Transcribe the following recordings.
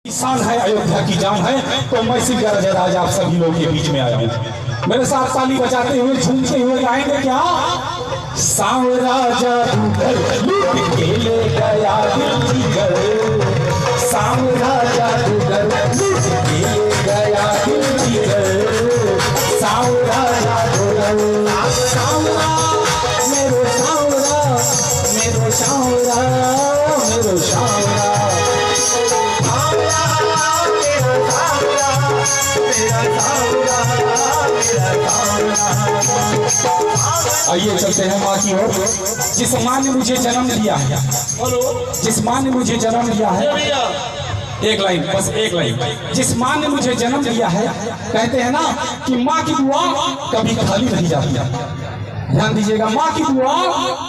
किसान है, अयोध्या की जान है, तो मैं सिर्फ गरज आज आप सभी लोगों के बीच में आया हूँ। मेरे साथ ताली बजाते हुए झूमते हुए गाएंगे क्या? सांवरा जादूगर लूट के ले गया दिल जिगर, सांवरा जादूगर लूट के ले गया दिल जिगर, सांवरा जादूगर सांवरा मेरो सांवरा मेरो सांवरा मेरो सांवरा। आइए चलते हैं माँ की ओर। जिस माँ ने मुझे जन्म दिया है, जिस माँ ने मुझे जन्म दिया है, एक लाइन बस एक लाइन। जिस माँ ने मुझे जन्म दिया है, कहते हैं ना कि माँ की दुआ कभी खाली नहीं जाती। ध्यान दीजिएगा, माँ की दुआ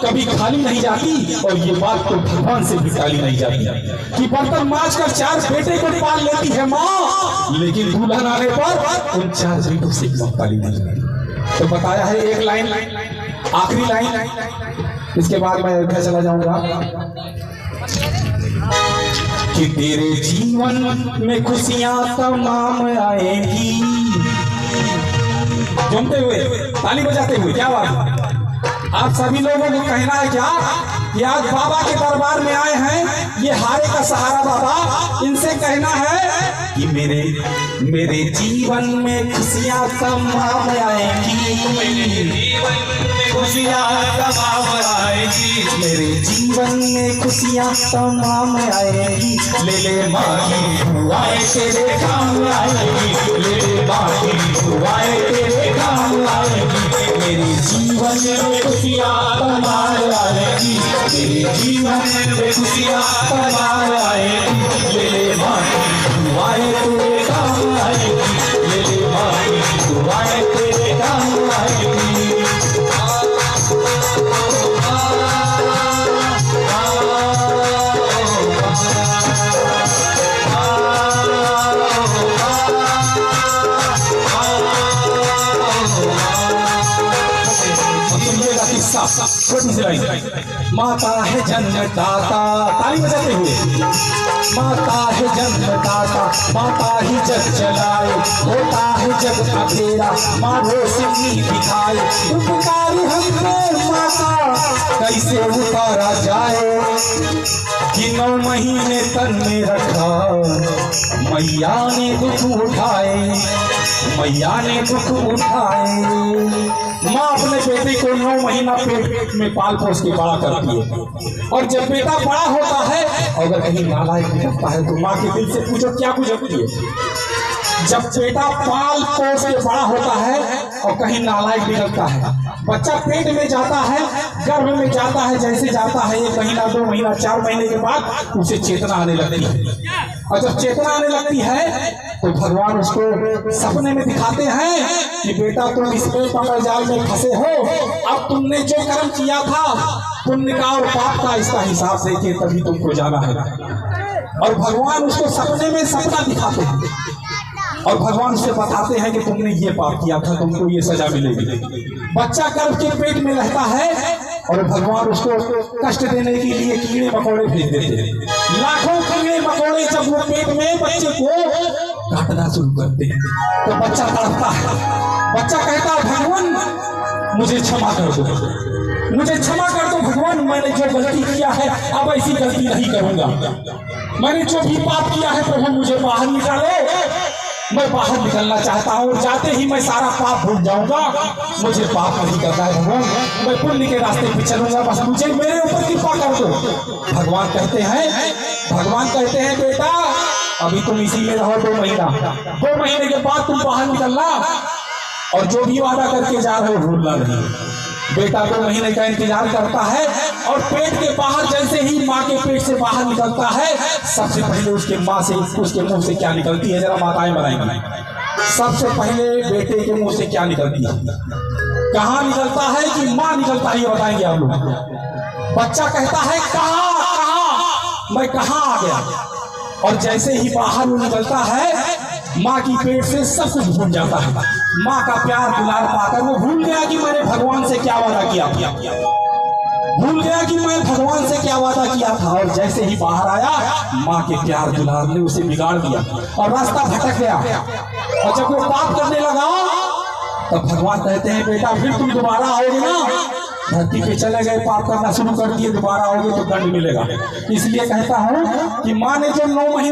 कभी खाली नहीं जाती। और ये बात तो भगवान से भी टाली नहीं जाती कि बर्तन मांज कर 4 बेटे को पाल लेती है माँ, लेकिन दुल्हन आने पर उन 4 बेटों से पाली नहीं जाती। तो बताया है एक लाइन, आखिरी लाइन, इसके बाद मैं अयोध्या चला जाऊंगा कि तेरे जीवन में खुशियां तमाम आएंगी। झूमते हुए ताली बजाते हुए, क्या बात? आप सभी लोगों को कहना है क्या कि आज बाबा के दरबार में आए हैं, ये हारे का सहारा बाबा, इनसे कहना है कि मेरे जीवन में खुशियां तमाम आएंगी, खुशियां तमाम आएंगी, मेरे जीवन में खुशियां तमाम आएंगी। ले ले माही दुआएं तेरे काम आएंगी, ले ले माही दुआएं तेरे काम आएंगी, मेरे जीवन में खुशियां तमाम आएंगी, मेरे जीवन में खुशियां तमाम आएंगी। ले ले माही दुआएं तेरे काम आएंगी, ले ले माही दुआएं तेरे काम आएंगी। छोटी सी लाइन, माता है जन्मदाता, ताली बजाते हुए, माता है जन्मदाता, माता ही जग चलाए, होता है जग अंधेरा, माँ रोशनी दिखाए, उपकार हम पे माता कैसे उतारा जाए, कि 9 महीने तन में रखा मैया ने दुख उठाए, मैया ने दुख उठाए। माँ अपने बेटे को 9 महीना पेट में पाल पोस के बड़ा करती है, और जब बेटा बड़ा होता है, अगर कहीं नालायक निकलता है तो माँ के दिल से पूछो क्या पूछती है? जब बेटा पाल पोस के बड़ा होता है और कहीं नालायक निकलता है, बच्चा पेट में जाता है, गर्भ में जाता है, जैसे जाता है 1 महीना 2 महीना 4 महीने के बाद उसे चेतना आने लगती है, और जब चेतना आने लगती है तो भगवान उसको सपने में दिखाते हैं कि बेटा तुम इस पेट जाल में फंसे हो, अब तुमने जो कर्म किया था पुण्य का और पाप का, इसका हिसाब देके तभी तुमको जाना है। और भगवान उसको सपने में सपना दिखाते हैं, और भगवान से बताते हैं कि तुमने ये पाप किया था, तुमको ये सजा मिलेगी। बच्चा गर्भ के पेट में रहता है और भगवान उसको कष्ट देने के लिए कीड़े मकोड़े भेज देते हैं। लाखों कीड़े मकोड़े जब वो पेट में बच्चे को काटना शुरू करते हैं तो बच्चा तड़पता है, बच्चा कहता है भगवान मुझे क्षमा कर दो, मुझे क्षमा कर दो भगवान, मैंने जो गलती किया है अब ऐसी गलती नहीं करूंगा, मैंने जो भी पाप किया है प्रभु मुझे बाहर निकालो, मैं बाहर निकलना चाहता हूँ, जाते ही मैं सारा पाप भूल जाऊंगा, मुझे पाप नहीं करना है भगवान, मैं पुण्य के रास्ते पे चलूंगा, बस मुझे मेरे ऊपर कृपा कर दो। भगवान कहते हैं बेटा अभी तुम इसी में रहो 2 महीना, 2 महीने के बाद तुम बाहर निकलना, और जो भी वादा करके जा रहे हो भूलना नहीं। बेटा 2 महीने का इंतजार करता है, और पेट के बाहर जैसे ही माँ के पेट से बाहर निकलता है, सबसे पहले उसके माँ से, उसके मुंह से क्या निकलती है, जरा माताएं बताएंगी। सबसे पहले बेटे के मुंह से क्या निकलती है, कहाँ निकलता है कि माँ निकलता है, ये बताएंगे आप लोग। बच्चा कहता है कहाँ मैं कहाँ आ गया, और जैसे ही बाहर वो निकलता है माँ की पेट से सब कुछ भूल जाता है, माँ का प्यार दुलार पाकर वो भूल गया कि मैंने भगवान से क्या वादा किया। भूल गया कि मैं भगवान से क्या वादा किया था, और जैसे ही बाहर आया माँ के प्यार दुलार ने उसे बिगाड़ दिया और रास्ता भटक गया। और जब वो पाप करने लगा तो भगवान कहते हैं बेटा फिर तुम दोबारा आओगे ना, धरती पे चले गए, पाप करना शुरू कर दिए, दोबारा आओगे तो दंड मिलेगा। इसलिए कहता हूँ कि माँ ने जो 9 महीने